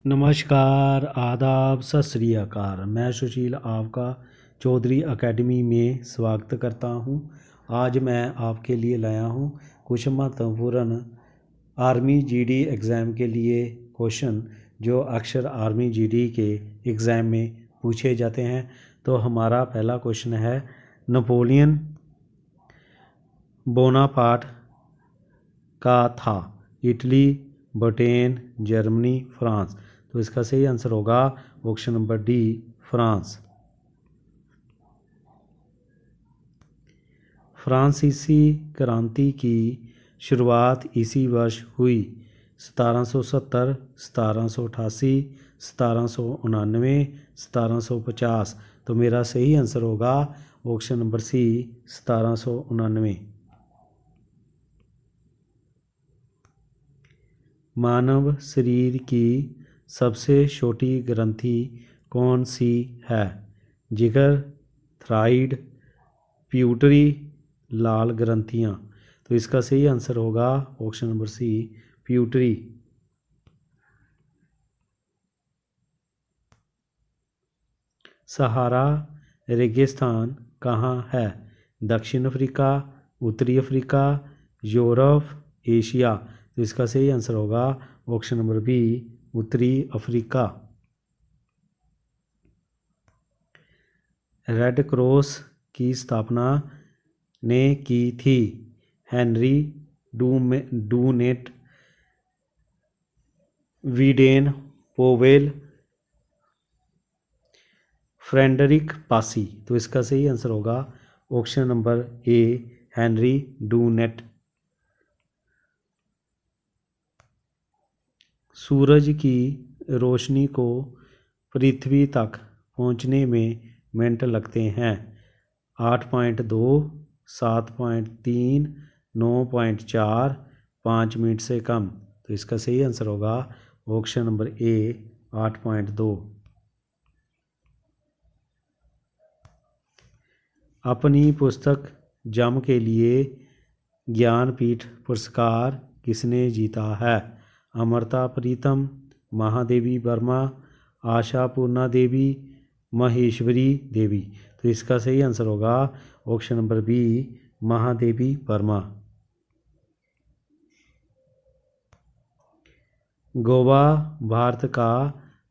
नमस्कार, आदाब, सत श्री अकाल। मैं सुशील आपका चौधरी एकेडमी में स्वागत करता हूं। आज मैं आपके लिए लाया हूं कुछ महत्वपूर्ण आर्मी जीडी एग्ज़ाम के लिए क्वेश्चन जो अक्सर आर्मी जीडी के एग्ज़ाम में पूछे जाते हैं। तो हमारा पहला क्वेश्चन है, नेपोलियन बोनापार्ट का था इटली, ब्रिटेन, जर्मनी, फ्रांस। तो इसका सही आंसर होगा ऑप्शन नंबर डी, फ्रांस। फ्रांसीसी क्रांति की शुरुआत इसी वर्ष हुई। 1770, 1788, 1799, 1750। तो मेरा सही आंसर होगा ऑप्शन नंबर सी, 1799। मानव शरीर की सबसे छोटी ग्रंथि कौन सी है? जिगर, थायराइड, प्यूटरी, लाल ग्रंथियाँ। तो इसका सही आंसर होगा ऑप्शन नंबर सी, प्यूटरी। सहारा रेगिस्तान कहाँ है? दक्षिण अफ्रीका, उत्तरी अफ्रीका, यूरोप, एशिया। तो इसका सही आंसर होगा ऑप्शन नंबर बी, उत्तरी अफ्रीका। रेड क्रॉस की स्थापना ने की थी? Henry Dunant, Baden Powell, Frederick Passy. तो इसका सही आंसर होगा option number A, Henry Dunant. सूरज की रोशनी को पृथ्वी तक पहुंचने में मिनट लगते हैं? 8.2, 7.3, 9.4, 5 मिनट से कम। तो इसका सही आंसर होगा ऑप्शन नंबर ए, 8.2। अपनी पुस्तक जम के लिए ज्ञानपीठ पुरस्कार किसने जीता है? अमृता प्रीतम, महादेवी वर्मा, आशा पूर्णा देवी, महेश्वरी देवी। तो इसका सही आंसर होगा option number B, Mahadevi Verma. Goa Bharat का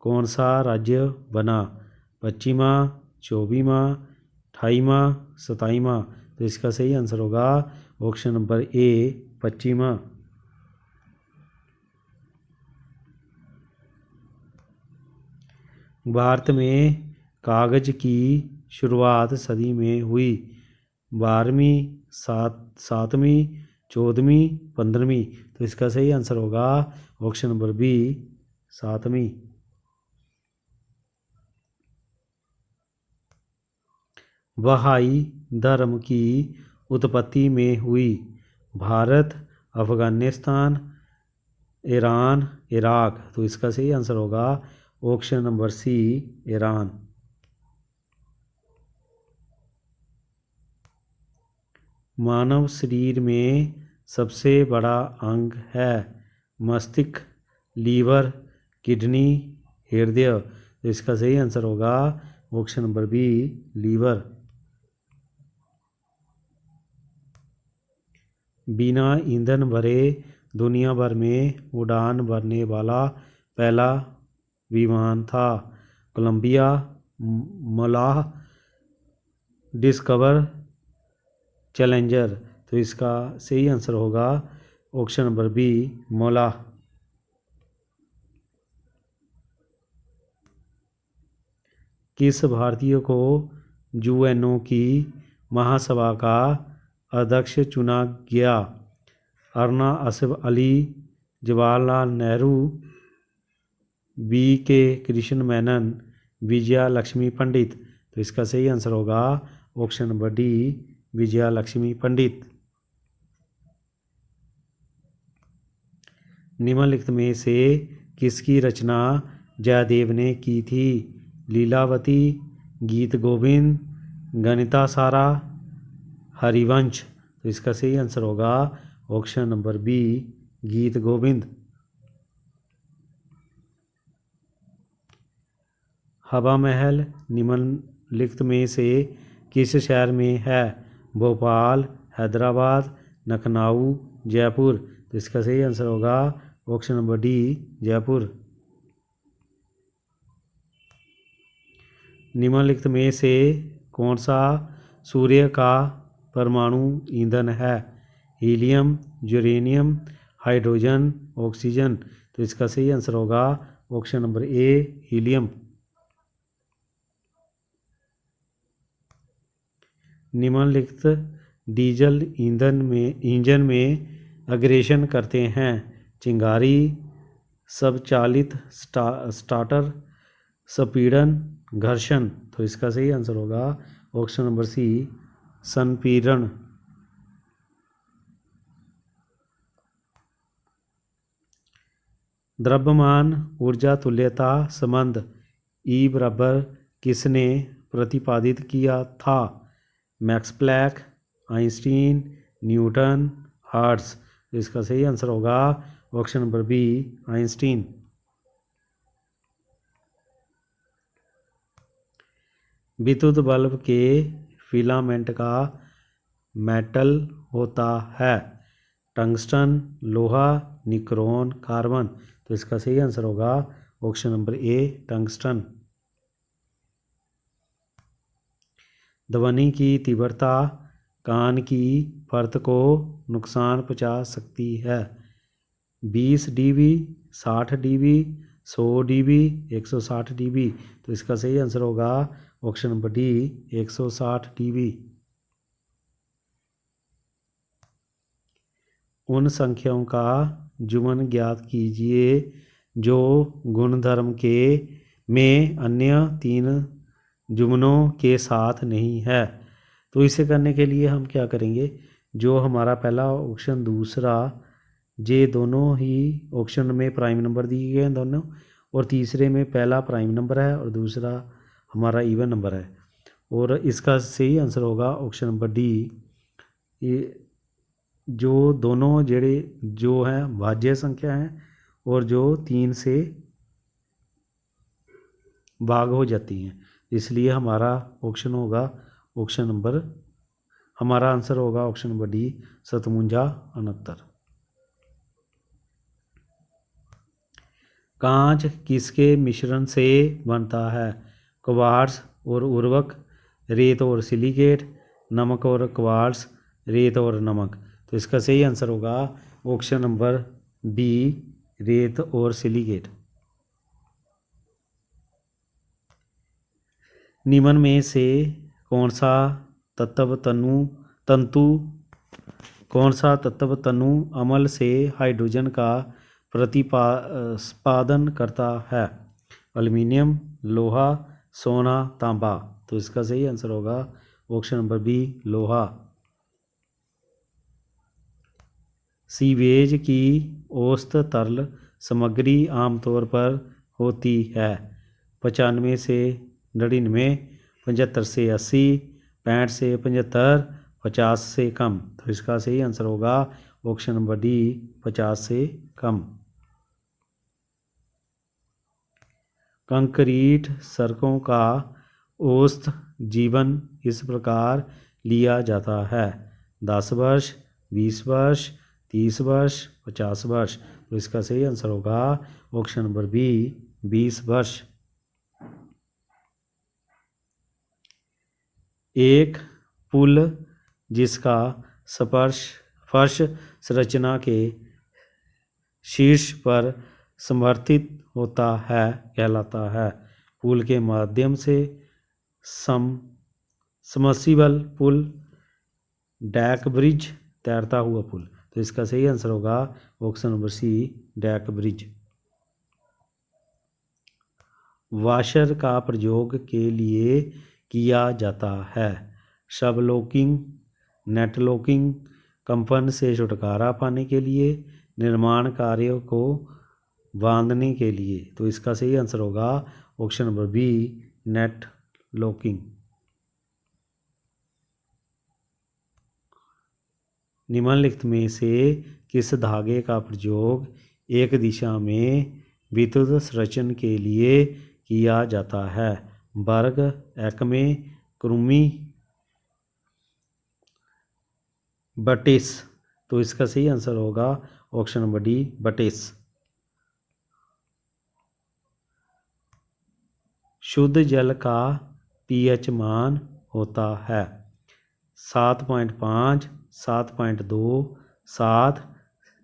कौन सा राज्य बना? 25वां, 24वां, 28वां, 27वां। तो इसका सही आंसर होगा ऑप्शन नंबर ए, 25वां। भारत में कागज की शुरुआत सदी में हुई? 12वीं, 7वीं, 14वीं, 15वीं। तो इसका सही आंसर होगा ऑप्शन नंबर बी, 7वीं। बहाई धर्म की उत्पत्ति में हुई? Bharat, Afghanistan, Iran, Iraq. तो इसका सही आंसर होगा ऑप्शन नंबर सी, ईरान। मानव शरीर में सबसे बड़ा अंग है? मस्तिष्क, लीवर, किडनी, हृदय। तो इसका सही आंसर होगा ऑप्शन नंबर बी, लीवर। बिना ईंधन भरे दुनिया भर में उड़ान भरने वाला पहला विमान था? कोलंबिया, मलाह, डिस्कवर, चैलेंजर। तो इसका सही आंसर होगा ऑप्शन नंबर बी, मलाह। किस भारतीय को यूएनओ की महासभा का अध्यक्ष चुना गया? अरुणा असफ अली, जवाहरलाल नेहरू, बी के कृष्ण मेनन, विजया लक्ष्मी पंडित। तो इसका सही आंसर होगा option number D, Vijaya Lakshmi Pandit. निम्नलिखित में से किसकी रचना जयदेव ने की थी? लीलावती, गीत गोविंद, गणितासारा, हरिवंश। तो इसका सही आंसर होगा ऑप्शन नंबर बी, गीत गोविंद। हवा महल निम्नलिखित में से किस शहर में है? भोपाल, हैदराबाद, लखनऊ, जयपुर। तो इसका सही आंसर होगा ऑप्शन नंबर डी, जयपुर। निम्नलिखित में से कौन सा सूर्य का परमाणु ईंधन है? Helium, uranium, hydrogen, oxygen. तो इसका सही आंसर होगा ऑप्शन नंबर ए, हीलियम। निम्नलिखित डीजल इंजन में अग्रेषण करते हैं? चिंगारी, स्वचालित स्टार्टर, संपीड़न, घर्षण। तो इसका सही आंसर होगा ऑप्शन नंबर सी, संपीड़न। द्रव्यमान ऊर्जा तुल्यता संबंध E बराबर किसने प्रतिपादित किया था? Max Planck, Einstein, Newton, Hertz. तो इसका सही आंसर होगा ऑप्शन नंबर बी, आइंस्टीन। विद्युत बल्ब के फिलामेंट का मेटल होता है? टंगस्टन, लोहा, निक्रोन, कार्बन। तो इसका सही आंसर होगा ऑप्शन नंबर ए, टंगस्टन। ध्वनि की तीव्रता कान की परत को नुकसान पहुंचा सकती है? 20 dB, 60 dB, 100 dB, 160 dB। तो इसका सही आंसर होगा ऑप्शन नंबर डी, 160 dB। उन संख्याओं का जुम्मन ज्ञात कीजिए जो गुणधर्म के में अन्य 3 जुम्मनों के साथ नहीं है। तो इसे करने के लिए हम क्या करेंगे, जो हमारा पहला ऑप्शन, दूसरा, ये दोनों ही ऑप्शन में प्राइम नंबर दिए गए हैं दोनों, और तीसरे में पहला प्राइम नंबर है और दूसरा हमारा इवन नंबर है, और इसका सही आंसर होगा ऑप्शन नंबर डी। ये जो दोनों जेड़े जो हैं भाज्य संख्या हैं और जो 3 से भाग हो जाती हैं, इसलिए हमारा ऑप्शन होगा ऑप्शन नंबर, हमारा आंसर होगा ऑप्शन नंबर डी, 5769। कांच किसके मिश्रण से बनता है? क्वार्ट्ज और उर्वरक, रेत और सिलिकेट, नमक और क्वार्ट्ज, रेत और नमक। तो इसका सही आंसर होगा ऑप्शन नंबर बी, रेत और सिलिकेट। निम्न में से कौन सा तत्व तनु अम्ल से हाइड्रोजन का प्रतिपादन करता है? एल्युमिनियम, लोहा, सोना, तांबा। तो इसका सही आंसर होगा ऑप्शन नंबर बी, लोहा। सीवेज की औसत तरल सामग्री आमतौर पर होती है? 95 से 99, 75 से 80, 65 से 75, 50 से कम। तो इसका सही आंसर होगा ऑप्शन नंबर डी, 50 से कम। कंक्रीट सड़कों का औसत जीवन इस प्रकार लिया जाता है? 10 वर्ष, 20 वर्ष, 30 वर्ष, 50 वर्ष। तो इसका सही आंसर होगा ऑप्शन नंबर बी, 20 वर्ष। एक पुल जिसका फर्श संरचना के शीर्ष पर समर्थित होता है कहलाता है? पुल के माध्यम से सबमर्सिबल पुल, डैक ब्रिज, तैरता हुआ पुल। तो इसका सही आंसर होगा option number C, deck bridge. Washer का प्रयोग के लिए किया जाता है? सबलॉकिंग, नेट लॉकिंग, कंपन से छुटकारा पाने के लिए, निर्माण कार्यों को बांधने के लिए। तो इसका सही आंसर होगा option number B, nut locking. निम्नलिखित में से किस धागे का प्रयोग एक दिशा में विद्युत संचरण के लिए किया जाता है। वर्ग एक्मे कृमि बटिस। तो इसका सही आंसर होगा ऑप्शन नंबर डी बटिस। शुद्ध जल का पीएच मान होता है 7.5, 7.2, 7,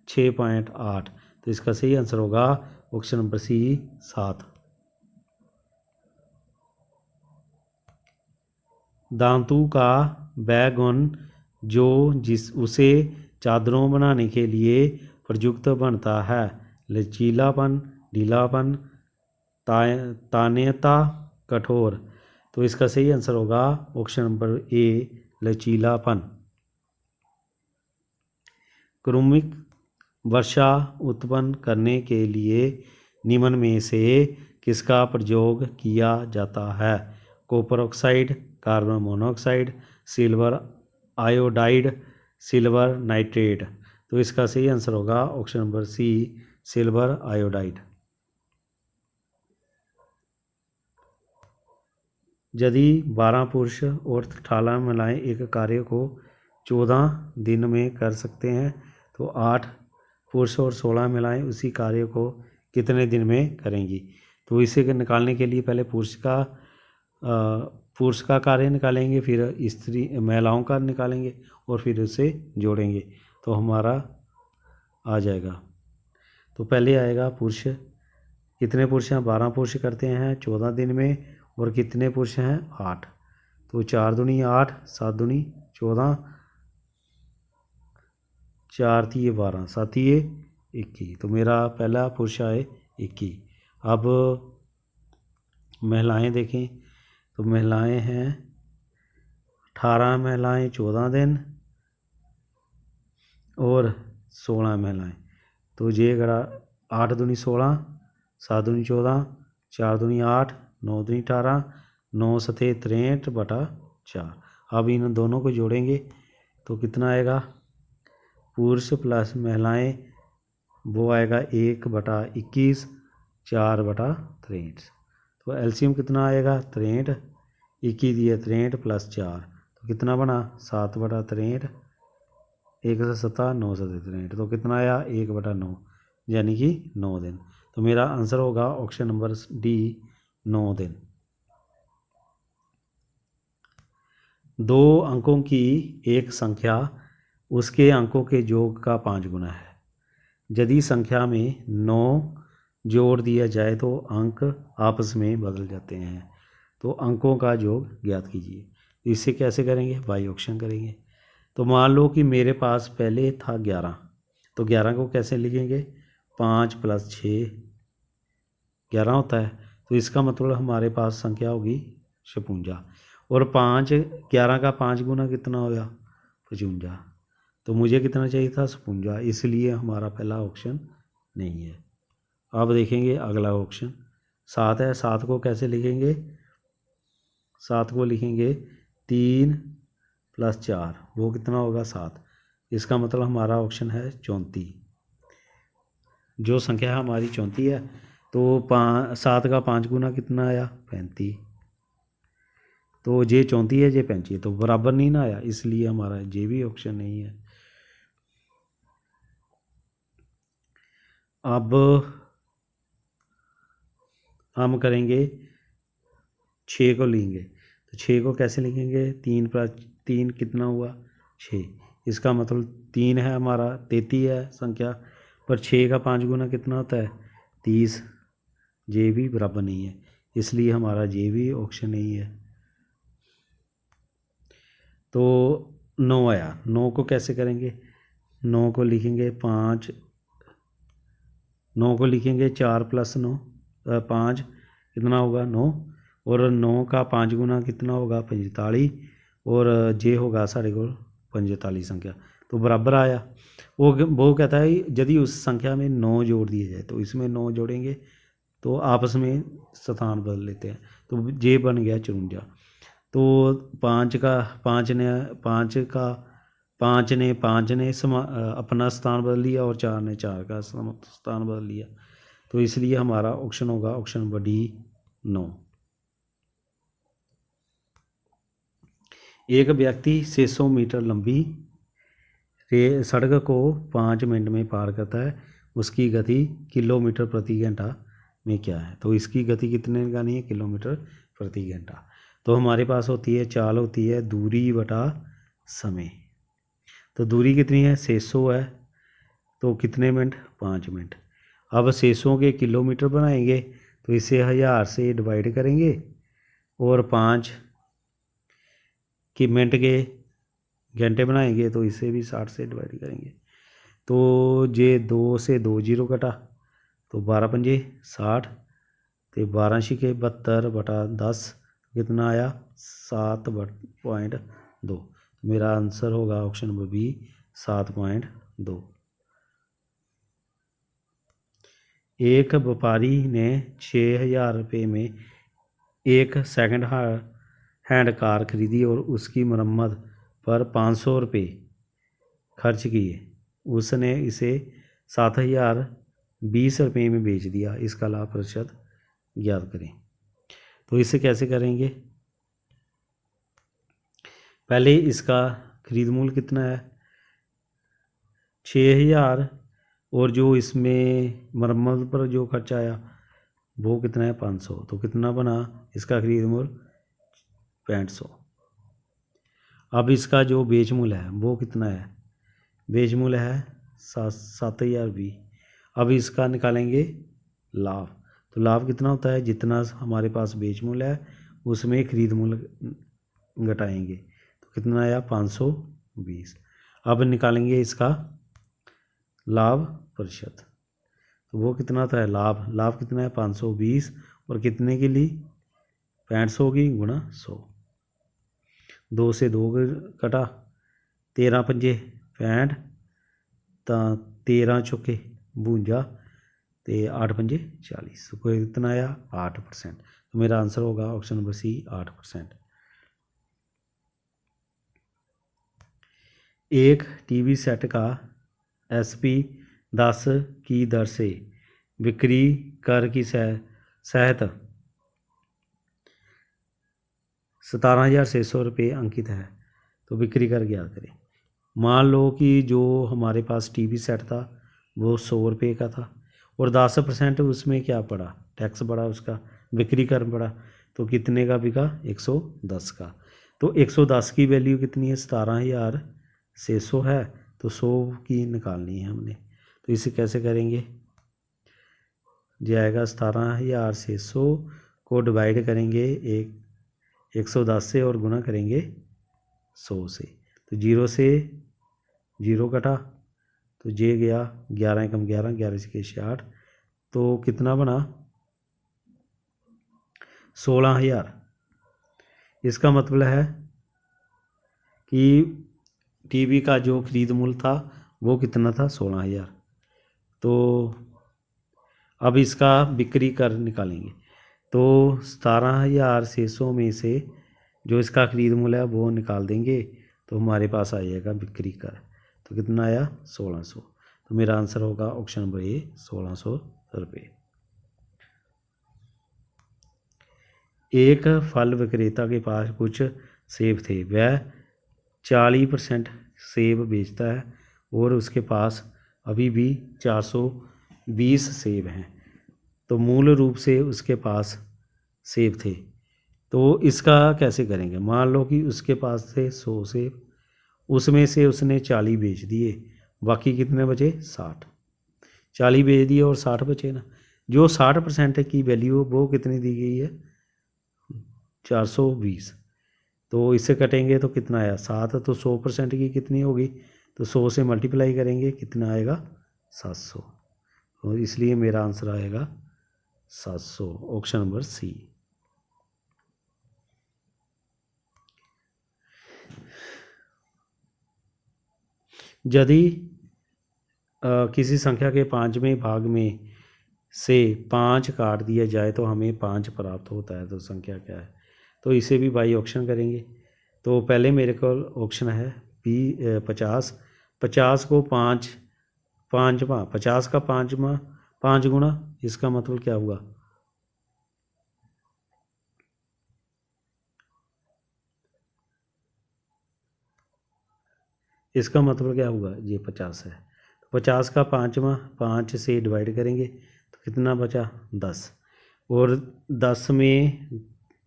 6.8। तो इसका सही आंसर होगा ऑप्शन नंबर सी 7। धातु का वह गुण जो उसे चादरों बनाने के लिए प्रयुक्त बनता है। लचीलापन, ढीलापन, तान्यता, कठोर। तो इसका सही आंसर होगा ऑप्शन नंबर ए लचीलापन। क्रमिक वर्षा उत्पन्न करने के लिए निम्न में से किसका प्रयोग किया जाता है। Copper oxide, carbon monoxide, silver iodide, silver nitrate. तो इसका सही आंसर होगा option number C silver iodide. यदि 12 पुरुष और 18 महिलाएं एक कार्य को 14 दिन में कर सकते हैं तो 8 पुरुष और 16 महिलाएं उसी कार्य को कितने दिन में करेंगी। तो इसे निकालने के लिए पहले पुरुष का कार्य निकालेंगे, फिर स्त्री महिलाओं का निकालेंगे और फिर उसे जोड़ेंगे तो हमारा आ जाएगा। तो पहले आएगा पुरुष। कितने पुरुष हैं? 12 पुरुष करते हैं 14 दिन में और कितने पुरुष हैं? 8। तो 4 दूनी 8, 7 दूनी 14, 4 तिये 12, 7 तिये 21। तो मेरा पहला पुरुष आए 21। अब महिलाएं देखें तो महिलाएं हैं 18 महिलाएं 14 दिन और 16 महिलाएं। तो ये अगर 8 दूनी 16, 7 दूनी 14, 4 दूनी 8, 9 दूनी 18, 9 सते 63/4। अब इन दोनों को जोड़ेंगे तो कितना आएगा? पुरुष प्लस महिलाएं वो आएगा 1/21, 4/63। तो एलसीएम कितना आएगा? 63, 21 दिए 63 प्लस 4 तो कितना बना? 7/63, 1 से 7, 9 से 63। तो कितना आया? 1/9 यानी कि 9 दिन। तो मेरा आंसर होगा ऑप्शन नंबर डी 9 दिन। 2 अंकों की एक संख्या उसके अंकों के योग का 5 गुना है। यदि संख्या में 9 जोड़ दिया जाए तो अंक आपस में बदल जाते हैं। तो अंकों का योग ज्ञात कीजिए। इसे कैसे करेंगे? बाई ऑप्शन करेंगे। तो मान लो कि मेरे पास पहले था 11, तो 11 को कैसे लिखेंगे? 5 + 6 11 होता है। तो इसका मतलब हमारे पास संख्या होगी 56। और 11 का 5 गुना कितना होगा? 55। तो मुझे कितना चाहिए था? 56। इसलिए हमारा पहला ऑप्शन नहीं है। अब देखेंगे अगला ऑप्शन 7 है। 7 को कैसे लिखेंगे? 7 को लिखेंगे 3 + 4 वो कितना होगा? 7। इसका मतलब हमारा ऑप्शन है 34। जो संख्या हमारी 34 है तो 7 का 5 गुना कितना आया? 35। तो ये 34 है, ये 35 है, तो बराबर नहीं ना आया, इसलिए हमारा ये भी ऑप्शन नहीं है। अब हम करेंगे 6 को लेंगे। तो 6 को कैसे लिखेंगे? 3 + 3 कितना हुआ? 6। इसका मतलब 3 है हमारा 33 है संख्या, पर 6 का 5 गुना कितना होता है? 30। ये भी बराबर नहीं है, इसलिए हमारा ये भी ऑप्शन नहीं है। तो 9 आया। 9 को कैसे करेंगे? 9 को लिखेंगे 5, 9 को लिखेंगे 4 + 9 5 कितना होगा? 9। और 9 का 5 गुना कितना होगा? 45। और जे होगा साढ़े को 45 संख्या, तो बराबर आया। वो कहता है यदि उस संख्या में 9 जोड़ दिए जाए तो इसमें 9 जोड़ेंगे तो आपस में स्थान बदल लेते हैं, तो जे बन गया 54। तो 5 ने अपना स्थान बदल लिया और 4 ने 4 का स्थान बदल लिया। तो इसलिए हमारा ऑप्शन होगा ऑप्शन नंबर डी 9। एक व्यक्ति 600 मीटर लंबी सड़क को 5 मिनट में पार करता है, उसकी गति किलोमीटर प्रति घंटा में क्या है? तो इसकी गति कितने निकालनी है? किलोमीटर प्रति घंटा। तो हमारे पास होती है चाल होती है दूरी बटा समय। तो दूरी कितनी है? 600 है, तो कितने मिनट? 5 मिनट। अब 600 के किलोमीटर बनाएंगे तो इसे 1000 से डिवाइड करेंगे और 5 कि मिनट के घंटे बनाएंगे तो इसे भी 60 से डिवाइड करेंगे। तो ये 2 से 2 जीरो कटा तो 12 पंजे 60 तो 12 छिके 72 बटा 10 कितना आया? 7.2। मेरा आंसर होगा ऑप्शन नंबर बी 7.2। एक व्यापारी ने 6000 रुपये में एक सेकंड हैंड कार खरीदी और उसकी मरम्मत पर 500 रुपये खर्च किए। उसने इसे 7020 रुपये में बेच दिया। इसका लाभ प्रतिशत ज्ञात करें। तो इसे कैसे करेंगे? पहले इसका खरीद मूल्य कितना है? 6000 और जो इसमें मरम्मत पर जो खर्चा आया वो कितना है? 500। तो कितना बना इसका खरीद मूल्य? 6500। अब इसका जो बेच मूल्य है वो कितना है? बेच मूल्य है 7020। अब इसका निकालेंगे लाभ। तो लाभ कितना होता है? जितना हमारे पास बेच मूल्य है उसमें खरीद मूल्य घटाएंगे तो कितना आया? 520। अब निकालेंगे इसका लाभ प्रतिशत। तो वो कितना होता है? लाभ कितना है? 520 और कितने के लिए? 6500 की गुणा 100। 2 से 2 कटा 13 पंजे 65 तो 13 चौके 52 तो 8 पंजे 40। तो कोई कितना आया? 8%। तो मेरा आंसर होगा ऑप्शन नंबर सी 8%। एक टीवी सेट का SP 10 की दर से बिक्री कर की सहित 17,600 रुपये अंकित है। तो बिक्री कर ज्ञात करें। मान लो कि जो हमारे पास टीवी सेट था वो 100 रुपये का था और 10% उसमें क्या पड़ा? टैक्स पड़ा, उसका बिक्री कर पड़ा। तो कितने का बिका? 110 का। तो 110 की वैल्यू कितनी है? 17,600 है। तो 100 की निकालनी है हमने। तो इसे कैसे करेंगे? जाएगा 17,600 को डिवाइड करेंगे 110 से और गुना करेंगे 100 से। तो 0 से 0 कटा तो ये गया 11 एकम 11 11 से 66। तो कितना बना? 16,000। इसका मतलब है कि टीवी का जो खरीद मूल्य था वो कितना था? 16,000। तो अब इसका बिक्री कर निकालेंगे तो 17,600 में से जो इसका खरीद मूल्य है वो निकाल देंगे तो हमारे पास आ जाएगा बिक्री कर। तो कितना आया? 1600। तो मेरा आंसर होगा ऑप्शन नंबर ए 1600 रुपये। एक फल विक्रेता के पास कुछ सेब थे। वह 40% सेब बेचता है और उसके पास अभी भी 420 सेब हैं। तो मूल रूप से उसके पास सेब थे। तो इसका कैसे करेंगे? मान लो कि उसके पास थे 100 सेब, उसमें से उसने 40 बेच दिए, बाकी कितने बचे? 60। 40 बेच दिए और 60 बचे ना। जो 60% की वैल्यू वो कितनी दी गई है? 420। तो इससे कटेंगे तो कितना आया? 7। तो 100% की कितनी होगी? तो 100 से मल्टीप्लाई करेंगे कितना आएगा? 700। और इसलिए मेरा आंसर आएगा 700 ऑप्शन नंबर सी। यदि किसी संख्या के 5वें भाग में से 5 काट दिया जाए तो हमें 5 प्राप्त होता है। तो संख्या क्या है? तो इसे भी बाई ऑप्शन करेंगे। तो पहले मेरे को ऑप्शन है बी 50। 50 को 5 50 का 5 गुना, इसका मतलब क्या हुआ? इसका मतलब क्या हुआ, ये 50 है। 50 का 5वां 5 से डिवाइड करेंगे तो कितना बचा 10, और 10 में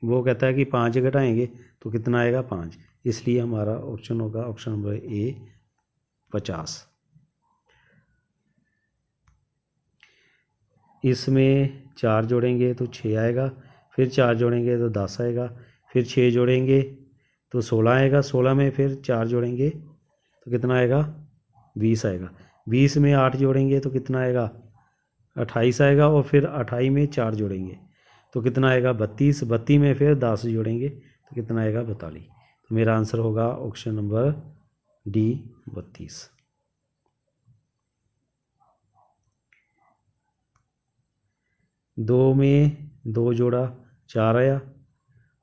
वो कहता है कि 5 घटाएंगे तो कितना आएगा 5, इसलिए हमारा ऑप्शन होगा ऑप्शन नंबर ए 50। इसमें 4 जोड़ेंगे तो 6 आएगा, फिर 4 जोड़ेंगे तो 10 आएगा, फिर 6 जोड़ेंगे तो 16 आएगा, 16 में फिर 4 जोड़ेंगे तो कितना आएगा 20 आएगा, 20 में 8 जोड़ेंगे तो कितना आएगा 28 आएगा, और फिर 28 में 4 जोड़ेंगे तो कितना आएगा 32, 32 में फिर 10 जोड़ेंगे तो कितना आएगा 42। तो मेरा आंसर होगा ऑप्शन नंबर डी 32। 2 में 2 जोड़ा 4 आया,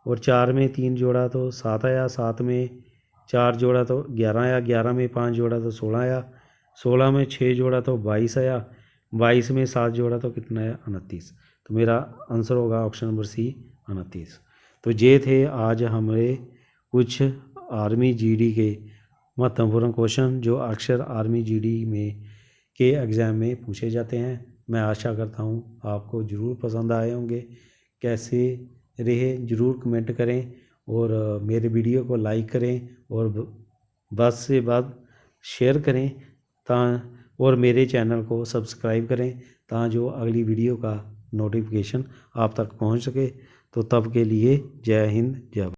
और 4 में 3 जोड़ा तो 7 आया, 7 में 4 जोड़ा तो 11 आया, 11 में 5 जोड़ा तो 16 आया, 16 में 6 जोड़ा तो 22 आया, 22 में 7 जोड़ा तो कितना आया 29। तो मेरा आंसर होगा ऑप्शन नंबर सी 29। तो ये थे आज हमारे कुछ आर्मी जीडी के महत्वपूर्ण क्वेश्चन जो अक्सर आर्मी जीडी में के एग्ज़ाम में पूछे जाते हैं। मैं आशा करता हूँ आपको ज़रूर पसंद आए होंगे। कैसे रहे ज़रूर कमेंट करें, और मेरे वीडियो को लाइक करें, और बस से बस शेयर करें और मेरे चैनल को सब्सक्राइब करें जो अगली वीडियो का नोटिफिकेशन आप तक पहुंच सके। तो तब के लिए जय हिंद जय भारत।